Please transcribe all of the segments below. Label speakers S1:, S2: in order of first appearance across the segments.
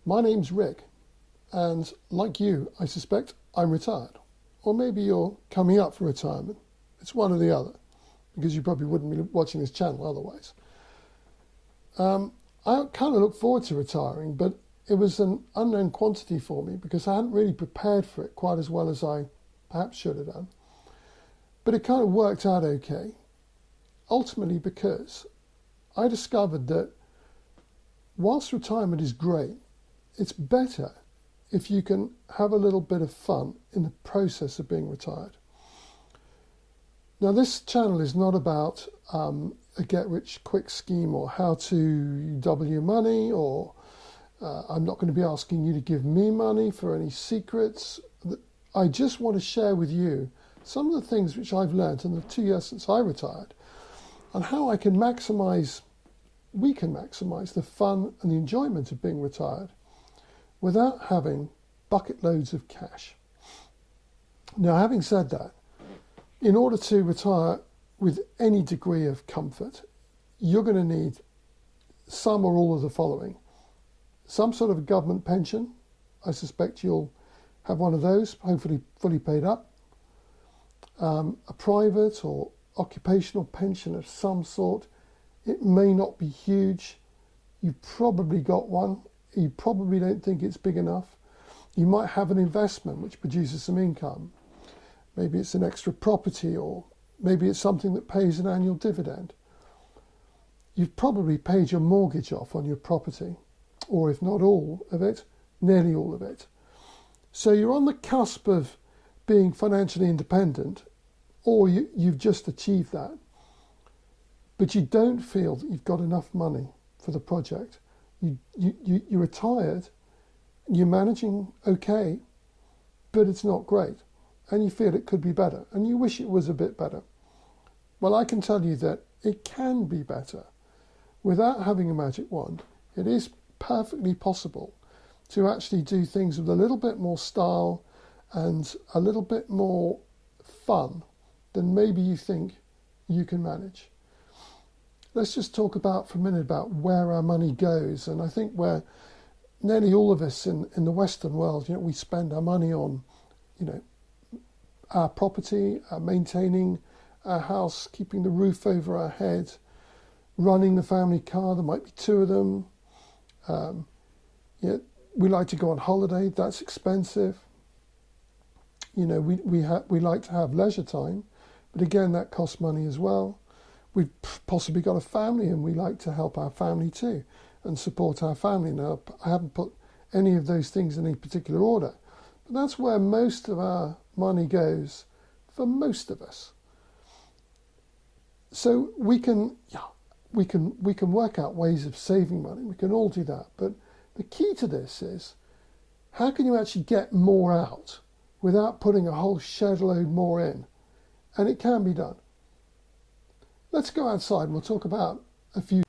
S1: My name's Rick, and like you, I suspect I'm retired. Or maybe you're coming up for retirement. It's one or the other, because you probably wouldn't be watching this channel otherwise. I kind of look forward to retiring, but it was an unknown quantity for me because I hadn't really prepared for it quite as well as I perhaps should have done. But it kind of worked out okay, ultimately because I discovered that whilst retirement is great, it's better if you can have a little bit of fun in the process of being retired. Now, this channel is not about a get-rich-quick scheme or how to double your money, or I'm not going to be asking you to give me money for any secrets. I just want to share with you some of the things which I've learned in the 2 years since I retired, and how we can maximise the fun and the enjoyment of being retired without having bucket loads of cash. Now, having said that, in order to retire with any degree of comfort, you're going to need some or all of the following. Some sort of a government pension. I suspect you'll have one of those, hopefully fully paid up. A private or occupational pension of some sort. It may not be huge. You've probably got one. You probably don't think it's big enough. You might have an investment which produces some income. Maybe it's an extra property, or maybe it's something that pays an annual dividend. You've probably paid your mortgage off on your property, or if not all of it, nearly all of it. So you're on the cusp of being financially independent, or you've just achieved that. But you don't feel that you've got enough money for the project. You're retired, you're managing okay, but it's not great. And you feel it could be better, and you wish it was a bit better. Well, I can tell you that it can be better. Without having a magic wand, it is perfectly possible to actually do things with a little bit more style and a little bit more fun than maybe you think you can manage. Let's just talk for a minute about where our money goes. And I think where nearly all of us in the Western world, we spend our money on, our property, maintaining our house, keeping the roof over our head, running the family car. There might be two of them. We like to go on holiday. That's expensive. We like to have leisure time, but again, that costs money as well. We've possibly got a family, and we like to help our family too and support our family. Now, I haven't put any of those things in any particular order, but that's where most of our money goes for most of us. So we can work out ways of saving money. We can all do that. But the key to this is, how can you actually get more out without putting a whole shed load more in? And it can be done. Let's go outside and we'll talk about a few.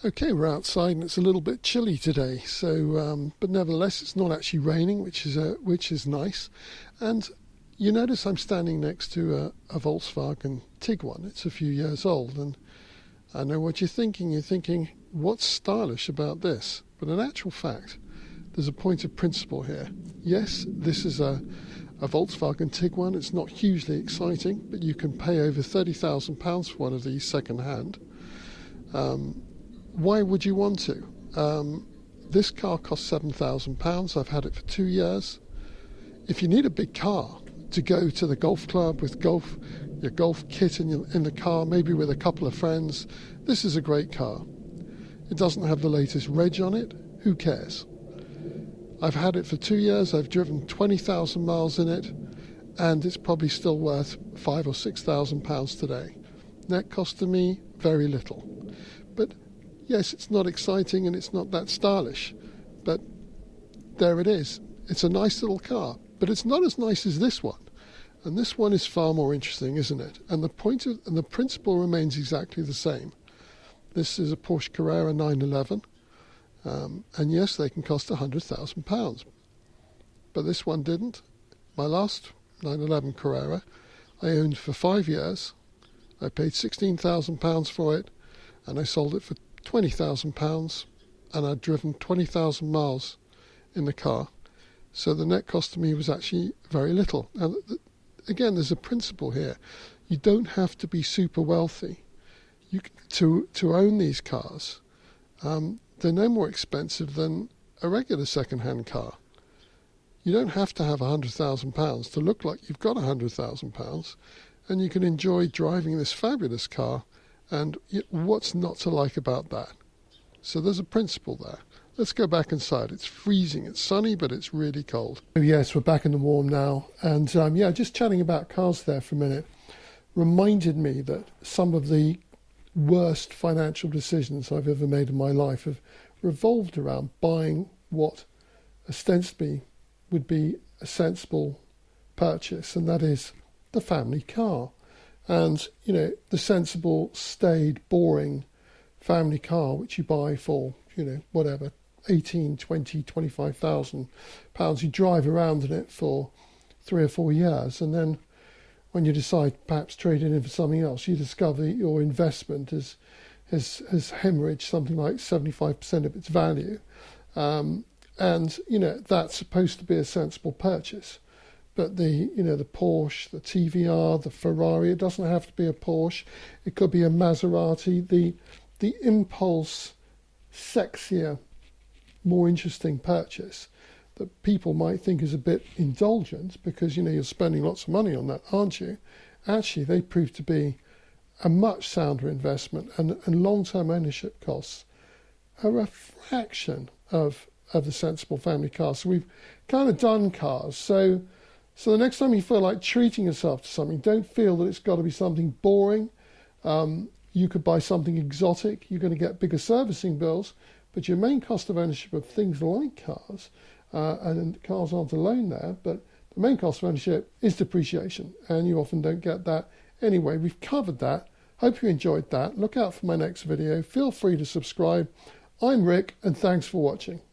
S1: Okay, we're outside and it's a little bit chilly today. So, but nevertheless, it's not actually raining, which is nice. And you notice I'm standing next to a Volkswagen Tiguan. It's a few years old, and I know what you're thinking. You're thinking, what's stylish about this? But in actual fact, there's a point of principle here. Yes, this is a Volkswagen Tiguan. It's not hugely exciting, but you can pay over £30,000 for one of these second hand. Why would you want to? This car costs £7,000. I've had it for 2 years. If you need a big car to go to the golf club with your golf kit in the car, maybe with a couple of friends, this is a great car. It doesn't have the latest reg on it. Who cares? I've had it for 2 years. I've driven 20,000 miles in it, and it's probably still worth £5,000 or £6,000 today. Net cost to me, very little. But yes, it's not exciting and it's not that stylish, but there it is. It's a nice little car, but it's not as nice as this one. And this one is far more interesting, isn't it? And the principle remains exactly the same. This is a Porsche Carrera 911. And yes, they can cost £100,000. But this one didn't. My last 911 Carrera, I owned for 5 years. I paid £16,000 for it, and I sold it for £20,000 and I'd driven 20,000 miles in the car. So the net cost to me was actually very little. And again, there's a principle here. You don't have to be super wealthy to own these cars. They're no more expensive than a regular second-hand car. You don't have to have £100,000 to look like you've got £100,000, and you can enjoy driving this fabulous car. And what's not to like about that? So there's a principle there. Let's go back inside. It's freezing. It's sunny, but it's really cold. Oh, yes, we're back in the warm now. And yeah, just chatting about cars there for a minute reminded me that some of the worst financial decisions I've ever made in my life have revolved around buying what ostensibly would be a sensible purchase, and that is the family car. And, you know, the sensible, staid, boring family car which you buy for, you know, whatever, 18, 20, 25,000 pounds. You drive around in it for 3 or 4 years, and then when you decide perhaps trade it in for something else, you discover that your investment has hemorrhaged something like 75% of its value. And, you know, that's supposed to be a sensible purchase. But the Porsche, the TVR, the Ferrari, it doesn't have to be a Porsche. It could be a Maserati. The impulse, sexier, more interesting purchase that people might think is a bit indulgent because, you know, you're spending lots of money on that, aren't you? Actually, they prove to be a much sounder investment, and long-term ownership costs are a fraction of the sensible family car. So we've kind of done cars. So the next time you feel like treating yourself to something, don't feel that it's got to be something boring. You could buy something exotic. You're going to get bigger servicing bills, but your main cost of ownership of things like cars, and cars aren't alone there, but the main cost of ownership is depreciation, and you often don't get that anyway. We've covered that. Hope you enjoyed that. Look out for my next video. Feel free to subscribe. I'm Rick, and thanks for watching.